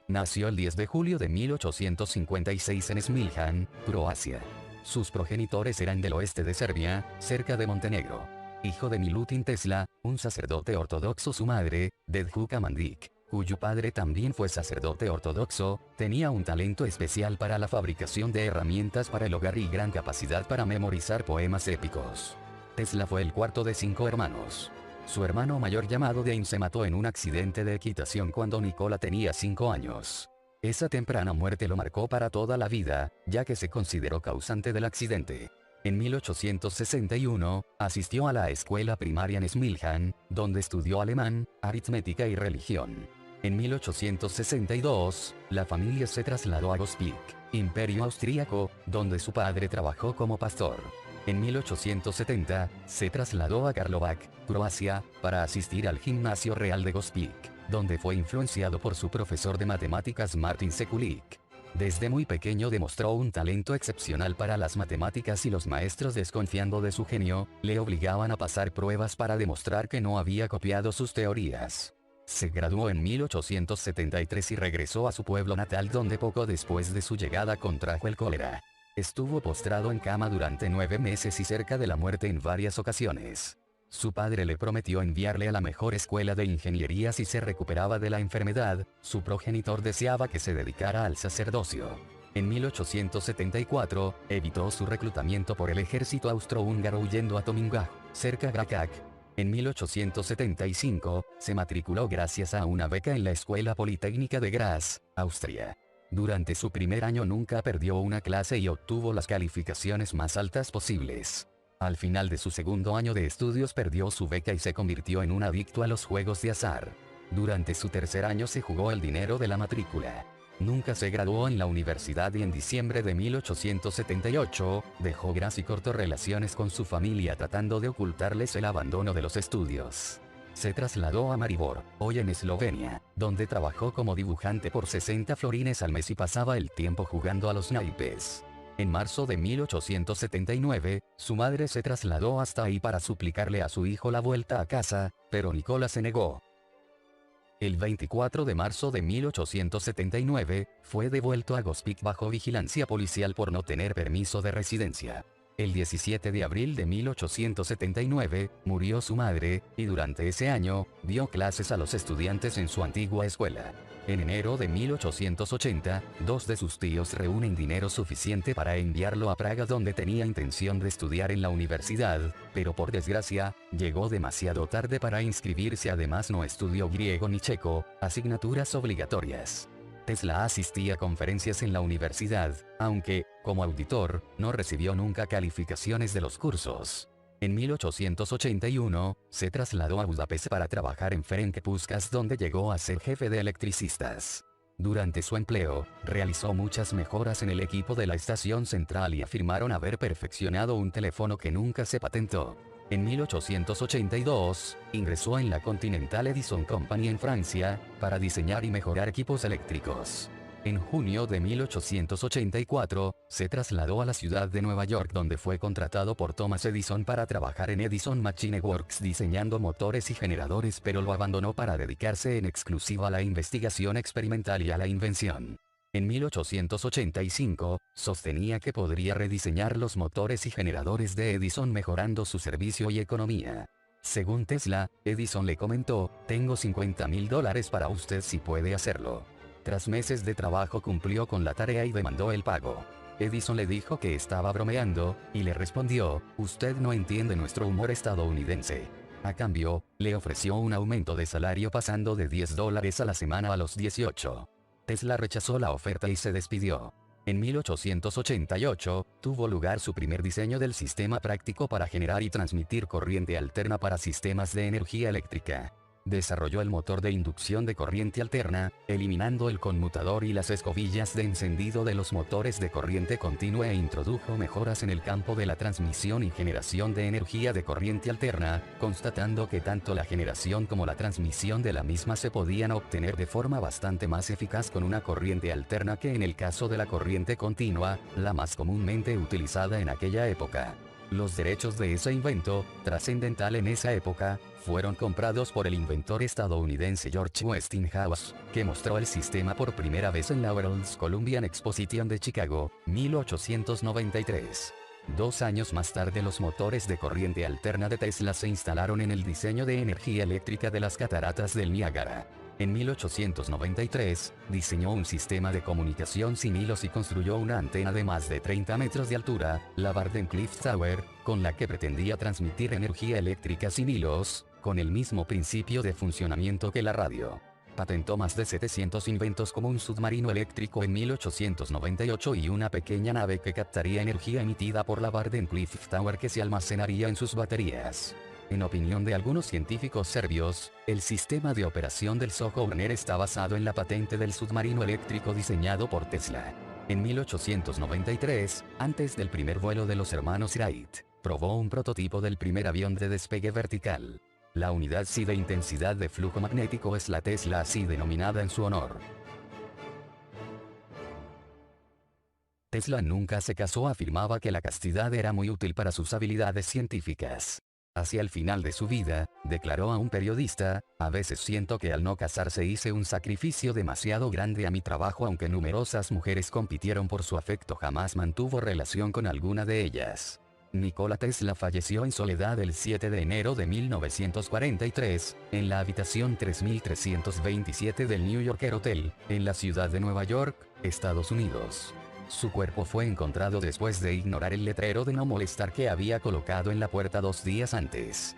Nació el 10 de julio de 1856 en Smiljan, Croacia. Sus progenitores eran del oeste de Serbia, cerca de Montenegro. Hijo de Milutin Tesla, un sacerdote ortodoxo. Su madre, Dedjuka Mandić, cuyo padre también fue sacerdote ortodoxo, tenía un talento especial para la fabricación de herramientas para el hogar y gran capacidad para memorizar poemas épicos. Tesla fue el cuarto de 5 hermanos. Su hermano mayor llamado Dean se mató en un accidente de equitación cuando Nikola tenía 5 años. Esa temprana muerte lo marcó para toda la vida, ya que se consideró causante del accidente. En 1861, asistió a la escuela primaria en Smiljan, donde estudió alemán, aritmética y religión. En 1862, la familia se trasladó a Gospić, Imperio Austríaco, donde su padre trabajó como pastor. En 1870, se trasladó a Karlovac, Croacia, para asistir al Gimnasio Real de Gospić, donde fue influenciado por su profesor de matemáticas Martin Sekulic. Desde muy pequeño demostró un talento excepcional para las matemáticas y los maestros, desconfiando de su genio, le obligaban a pasar pruebas para demostrar que no había copiado sus teorías. Se graduó en 1873 y regresó a su pueblo natal, donde poco después de su llegada contrajo el cólera. Estuvo postrado en cama durante 9 meses y cerca de la muerte en varias ocasiones. Su padre le prometió enviarle a la mejor escuela de ingeniería si se recuperaba de la enfermedad. Su progenitor deseaba que se dedicara al sacerdocio. En 1874, evitó su reclutamiento por el ejército austrohúngaro huyendo a Tomingaj, cerca Gracac. En 1875, se matriculó gracias a una beca en la Escuela Politécnica de Graz, Austria. Durante su primer año nunca perdió una clase y obtuvo las calificaciones más altas posibles. Al final de su segundo año de estudios perdió su beca y se convirtió en un adicto a los juegos de azar. Durante su tercer año se jugó el dinero de la matrícula. Nunca se graduó en la universidad y en diciembre de 1878, dejó Graz y cortó relaciones con su familia tratando de ocultarles el abandono de los estudios. Se trasladó a Maribor, hoy en Eslovenia, donde trabajó como dibujante por 60 florines al mes y pasaba el tiempo jugando a los naipes. En marzo de 1879, su madre se trasladó hasta ahí para suplicarle a su hijo la vuelta a casa, pero Nikola se negó. El 24 de marzo de 1879, fue devuelto a Gospić bajo vigilancia policial por no tener permiso de residencia. El 17 de abril de 1879, murió su madre, y durante ese año, dio clases a los estudiantes en su antigua escuela. En enero de 1880, 2 de sus tíos reúnen dinero suficiente para enviarlo a Praga, donde tenía intención de estudiar en la universidad, pero por desgracia, llegó demasiado tarde para inscribirse. Además no estudió griego ni checo, asignaturas obligatorias. Tesla asistía a conferencias en la universidad, aunque, como auditor, no recibió nunca calificaciones de los cursos. En 1881, se trasladó a Budapest para trabajar en Ferenc Puskás, donde llegó a ser jefe de electricistas. Durante su empleo, realizó muchas mejoras en el equipo de la estación central y afirmaron haber perfeccionado un teléfono que nunca se patentó. En 1882, ingresó en la Continental Edison Company en Francia, para diseñar y mejorar equipos eléctricos. En junio de 1884, se trasladó a la ciudad de Nueva York, donde fue contratado por Thomas Edison para trabajar en Edison Machine Works diseñando motores y generadores, pero lo abandonó para dedicarse en exclusiva a la investigación experimental y a la invención. En 1885, sostenía que podría rediseñar los motores y generadores de Edison mejorando su servicio y economía. Según Tesla, Edison le comentó: «Tengo $50,000 para usted si puede hacerlo». Tras meses de trabajo cumplió con la tarea y demandó el pago. Edison le dijo que estaba bromeando, y le respondió: «Usted no entiende nuestro humor estadounidense». A cambio, le ofreció un aumento de salario pasando de $10 a la semana a los 18. Tesla rechazó la oferta y se despidió. En 1888, tuvo lugar su primer diseño del sistema práctico para generar y transmitir corriente alterna para sistemas de energía eléctrica. Desarrolló el motor de inducción de corriente alterna, eliminando el conmutador y las escobillas de encendido de los motores de corriente continua, e introdujo mejoras en el campo de la transmisión y generación de energía de corriente alterna, constatando que tanto la generación como la transmisión de la misma se podían obtener de forma bastante más eficaz con una corriente alterna que en el caso de la corriente continua, la más comúnmente utilizada en aquella época. Los derechos de ese invento, trascendental en esa época, fueron comprados por el inventor estadounidense George Westinghouse, que mostró el sistema por primera vez en la World's Columbian Exposition de Chicago, 1893. 2 años más tarde los motores de corriente alterna de Tesla se instalaron en el diseño de energía eléctrica de las cataratas del Niágara. En 1893, diseñó un sistema de comunicación sin hilos y construyó una antena de más de 30 metros de altura, la Wardenclyffe Tower, con la que pretendía transmitir energía eléctrica sin hilos, con el mismo principio de funcionamiento que la radio. Patentó más de 700 inventos como un submarino eléctrico en 1898 y una pequeña nave que captaría energía emitida por la Wardenclyffe Tower que se almacenaría en sus baterías. En opinión de algunos científicos serbios, el sistema de operación del Sojourner está basado en la patente del submarino eléctrico diseñado por Tesla. En 1893, antes del primer vuelo de los hermanos Wright, probó un prototipo del primer avión de despegue vertical. La unidad psi de intensidad de flujo magnético es la Tesla así denominada en su honor. Tesla nunca se casó, afirmaba que la castidad era muy útil para sus habilidades científicas. Hacia el final de su vida, declaró a un periodista: "A veces siento que al no casarse hice un sacrificio demasiado grande a mi trabajo". Aunque numerosas mujeres compitieron por su afecto, jamás mantuvo relación con alguna de ellas. Nikola Tesla falleció en soledad el 7 de enero de 1943, en la habitación 3327 del New Yorker Hotel, en la ciudad de Nueva York, Estados Unidos. Su cuerpo fue encontrado después de ignorar el letrero de no molestar que había colocado en la puerta 2 días antes.